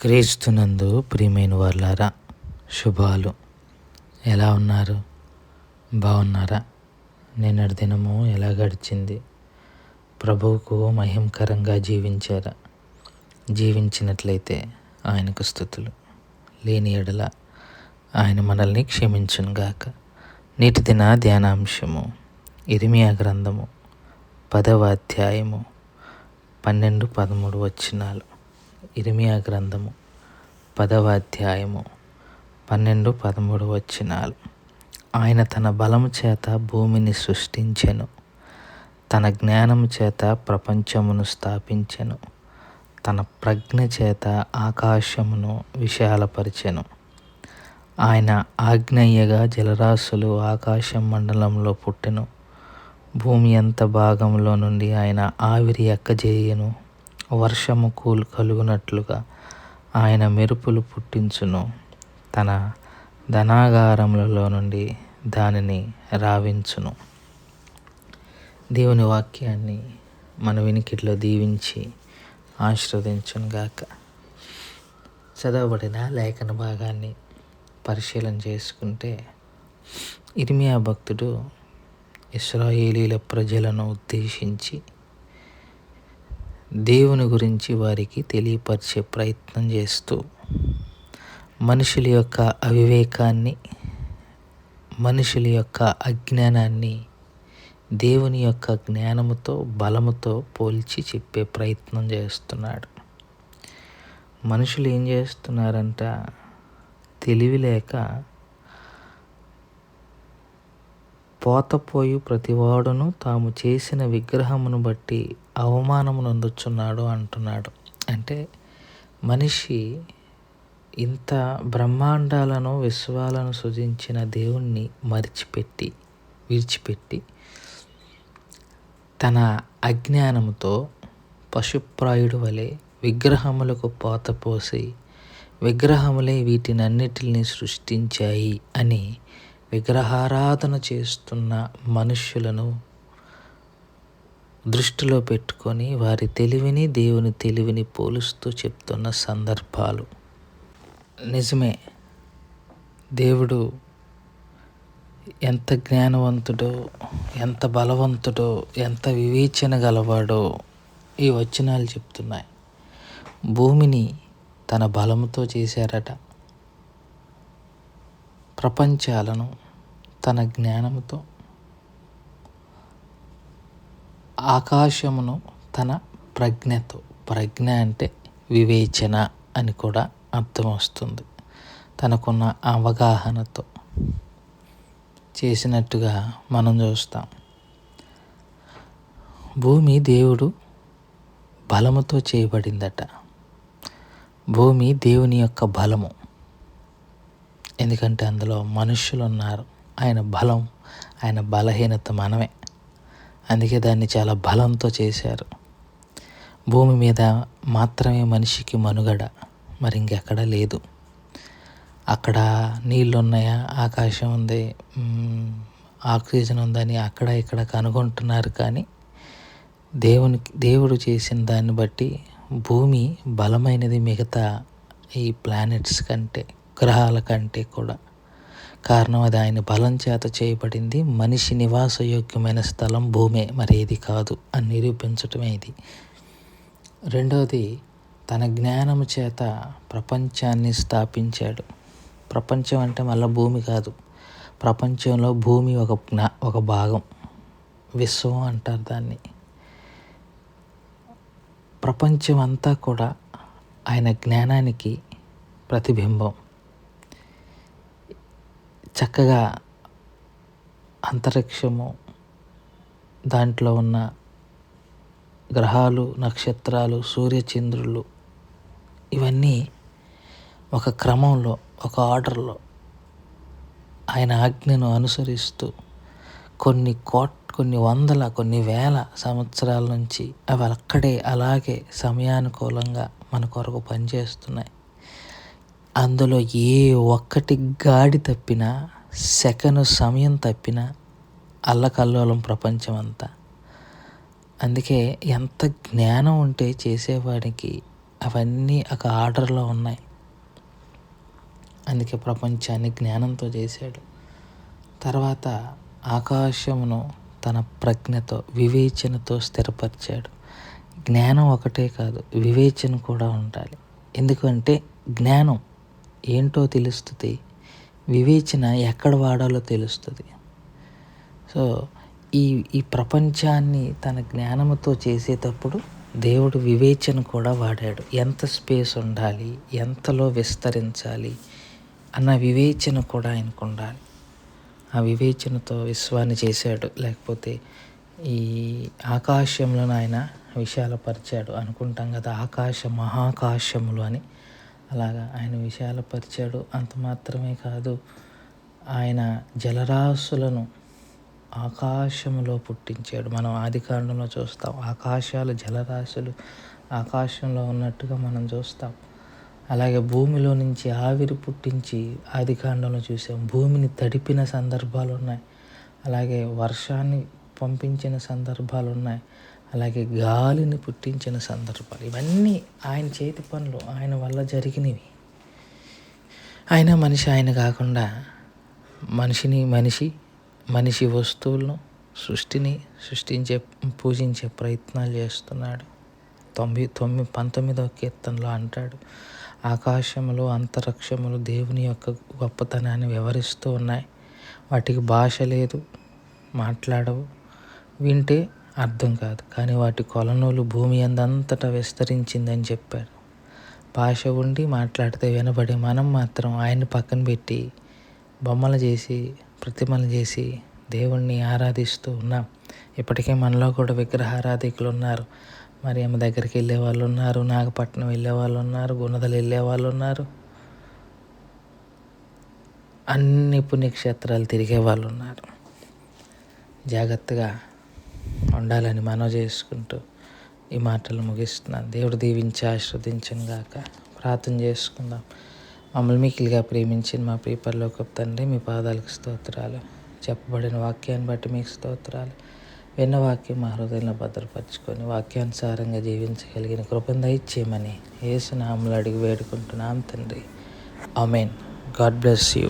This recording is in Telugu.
క్రీస్తునందు ప్రియమైన వాళ్ళారా, శుభాలు. ఎలా ఉన్నారు? బాగున్నారా? నిన్నటి దినము ఎలా గడిచింది? ప్రభువుకు మహిమకరంగా జీవించారా? జీవించినట్లయితే ఆయనకు స్తుతులు. లేని ఎడల ఆయన మనల్ని క్షమించునుగాక. నేటి దిన ధ్యానాంశము ఇర్మీయా గ్రంథము 10వ అధ్యాయము 12-13 వచనాలు. ఇర్మీయా గ్రంథము 10వ అధ్యాయము 12-13 వచనాలు. ఆయన తన బలము చేత భూమిని సృష్టించెను, తన జ్ఞానము చేత ప్రపంచమును స్థాపించెను, తన ప్రజ్ఞ చేత ఆకాశమును విశాలపరిచెను. ఆయన ఆజ్ఞయ్యగా జలరాశులు ఆకాశం మండలంలో పుట్టెను. భూమి ఎంత భాగంలో నుండి ఆయన ఆవిరి ఎక్కజేయను. వర్షము కలుగునట్లుగా ఆయన మెరుపులు పుట్టించును. తన ధనాగారములలో నుండి దానిని రావించును. దేవుని వాక్యాన్ని మన వినికిడిలో దీవించి ఆశీర్వదించునుగాక. చదవబడిన లేఖన భాగాన్ని పరిశీలన చేసుకుంటే, ఇర్మీయా భక్తుడు ఇశ్రాయేలీల ప్రజలను ఉద్దేశించి దేవుని గురించి వారికి తెలియపరిచే ప్రయత్నం చేస్తూ మనుషుల యొక్క అవివేకాన్ని, మనుషుల యొక్క అజ్ఞానాన్ని దేవుని యొక్క జ్ఞానముతో, బలముతో పోల్చి చెప్పే ప్రయత్నం చేస్తున్నాడు. మనుషులు ఏం చేస్తున్నారంట? తెలివి లేక పోతపోయు ప్రతివాడును తాము చేసిన విగ్రహమును బట్టి అవమానమునందుచున్నాడు అంటున్నాడు. అంటే మనిషి ఇంత బ్రహ్మాండాలను, విశ్వాలను సృజించిన దేవుణ్ణి విడిచిపెట్టి తన అజ్ఞానముతో పశుప్రాయుడు వలె విగ్రహములకు పోతపోసి, విగ్రహములే వీటినన్నిటిని సృష్టించాయి అని విగ్రహారాధన చేస్తున్న మనుష్యులను దృష్టిలో పెట్టుకొని వారి తెలివిని, దేవుని తెలివిని పోలుస్తూ చెప్తున్న సందర్భాలు. నిజమే, దేవుడు ఎంత జ్ఞానవంతుడో, ఎంత బలవంతుడో, ఎంత వివేచన గలవాడో ఈ వచనాలు చెప్తున్నాయి. భూమిని తన బలముతో చేశారట, ప్రపంచాలను తన జ్ఞానముతో, ఆకాశమును తన ప్రజ్ఞతో. ప్రజ్ఞ అంటే వివేచన అని కూడా అర్థం వస్తుంది. తనకున్న అవగాహనతో చేసినట్టుగా మనం చూస్తాం. భూమి దేవుడు బలముతో చేయబడిందట. భూమి దేవుని యొక్క బలము. ఎందుకంటే అందులో మనుష్యులు ఉన్నారు. ఆయన బలం, ఆయన బలహీనత మనమే. అందుకే దాన్ని చాలా బలంతో చేశారు. భూమి మీద మాత్రమే మనిషికి మనుగడ, మరి ఇంకెక్కడా లేదు. అక్కడ నీళ్ళు ఉన్నాయా, ఆకాశం ఉంది, ఆక్సిజన్ ఉందని అక్కడ ఇక్కడ కనుగొంటున్నారు. కానీ దేవుడు చేసిన దాన్ని బట్టి భూమి బలమైనది మిగతా ఈ ప్లానెట్స్ కంటే, గ్రహాల కంటే కూడా. కారణం అది ఆయన బలం చేత చేయబడింది. మనిషి నివాసయోగ్యమైన స్థలం భూమే, మరేది కాదు అని నిరూపించటమే ఇది. రెండవది, తన జ్ఞానము చేత ప్రపంచాన్ని స్థాపించాడు. ప్రపంచం అంటే మళ్ళీ భూమి కాదు. ప్రపంచంలో భూమి ఒక భాగం, విశ్వం అంటారు దాన్ని. ప్రపంచం అంతా కూడా ఆయన జ్ఞానానికి ప్రతిబింబం. చక్కగా అంతరిక్షము, దాంట్లో ఉన్న గ్రహాలు, నక్షత్రాలు, సూర్యచంద్రులు, ఇవన్నీ ఒక క్రమంలో, ఒక ఆర్డర్లో ఆయన ఆజ్ఞను అనుసరిస్తూ కొన్ని వందల, కొన్ని వేల సంవత్సరాల నుంచి అవి అక్కడే అలాగే సమయానుకూలంగా మన కొరకు పనిచేస్తున్నాయి. అందులో ఏ ఒక్కటి గాడి తప్పినా, సెకను సమయం తప్పినా అల్లకల్లోలం ప్రపంచం అంతా. అందుకే ఎంత జ్ఞానం ఉంటే చేసేవాడికి అవన్నీ ఒక ఆర్డర్లో ఉన్నాయి. అందుకే ప్రపంచాన్ని జ్ఞానంతో చేశాడు. తర్వాత ఆకాశమును తన ప్రజ్ఞతో వివేచనతో స్థిరపరిచాడు. జ్ఞానం ఒకటే కాదు, వివేచన కూడా ఉండాలి. ఎందుకంటే జ్ఞానం ఏంటో తెలుస్తుంది, వివేచన ఎక్కడ వాడాలో తెలుస్తుంది. సో ఈ ఈ ప్రపంచాన్ని తన జ్ఞానముతో చేసేటప్పుడు దేవుడు వివేచన కూడా వాడాడు. ఎంత స్పేస్ ఉండాలి, ఎంతలో విస్తరించాలి అన్న వివేచన కూడా ఆయనకు ఉండాలి. ఆ వివేచనతో విశ్వాన్ని చేశాడు. లేకపోతే ఈ ఆకాశంలో ఆయన విశాలపరిచాడు అనుకుంటాం కదా, మహాకాశములు అని. అలాగా ఆయన విశాలపరిచాడు. అంత మాత్రమే కాదు, ఆయన జలరాశులను ఆకాశంలో పుట్టించాడు. మనం ఆదికాండంలో చూస్తాం, ఆకాశాలు జలరాశులు ఆకాశంలో ఉన్నట్టుగా మనం చూస్తాం. అలాగే భూమిలో నుంచి ఆవిరి పుట్టించి ఆదికాండంలో చూసాం. భూమిని తడిపిన సందర్భాలు ఉన్నాయి. అలాగే వర్షాన్ని పంపించిన సందర్భాలు ఉన్నాయి. అలాగే గాలిని పుట్టించిన సందర్భాలు. ఇవన్నీ ఆయన చేతి పనులు, ఆయన వల్ల జరిగినవి. ఆయన కాకుండా మనిషి వస్తువులను సృష్టించే పూజించే ప్రయత్నాలు చేస్తున్నాడు. 19వ కీర్తనలో అంటాడు, ఆకాశములు అంతరిక్షములు దేవుని యొక్క గొప్పతనాన్ని వివరిస్తూ ఉన్నాయి. వాటికి భాష లేదు, మాట్లాడవు, వింటే అర్థం కాదు. కానీ వాటి కొలనులు భూమి అందంతటా విస్తరించిందని చెప్పాడు. భాష ఉండి మాట్లాడితే వినబడే మనం మాత్రం ఆయన్ని పక్కన పెట్టి బొమ్మలు చేసి ప్రతిమలు చేసి దేవుణ్ణి ఆరాధిస్తూ ఉన్నాం. ఇప్పటికే మనలో కూడా విగ్రహారాధికులు ఉన్నారు. మరి ఆమె దగ్గరికి వెళ్ళే వాళ్ళు ఉన్నారు, నాగపట్నం వెళ్ళే వాళ్ళు ఉన్నారు, గుణదలు వెళ్ళే వాళ్ళు ఉన్నారు, అన్ని పుణ్యక్షేత్రాలు తిరిగే వాళ్ళు ఉన్నారు. జాగ్రత్తగా ఉండాలని మనవి చేసుకుంటూ ఈ మాటలు ముగిస్తున్నాను. దేవుడు దీవించి ఆశీర్వదించును గాక. ప్రార్థన చేసుకుందాం. మమ్మల్ని మిక్కిలిగా ప్రేమించిన మా ప్రియ పరలోకపు తండ్రి, మీ పాదాలకు స్తోత్రాలు. చెప్పబడిన వాక్యాన్ని బట్టి మీకు స్తోత్రాలు. విన్న వాక్యం మా హృదయంలో భద్రపరచుకొని వాక్యానుసారంగా జీవించగలిగిన కృపను దయచేయమని యేసు నామములో అడిగి వేడుకుంటున్నాం తండ్రి. ఆమేన్. God bless you.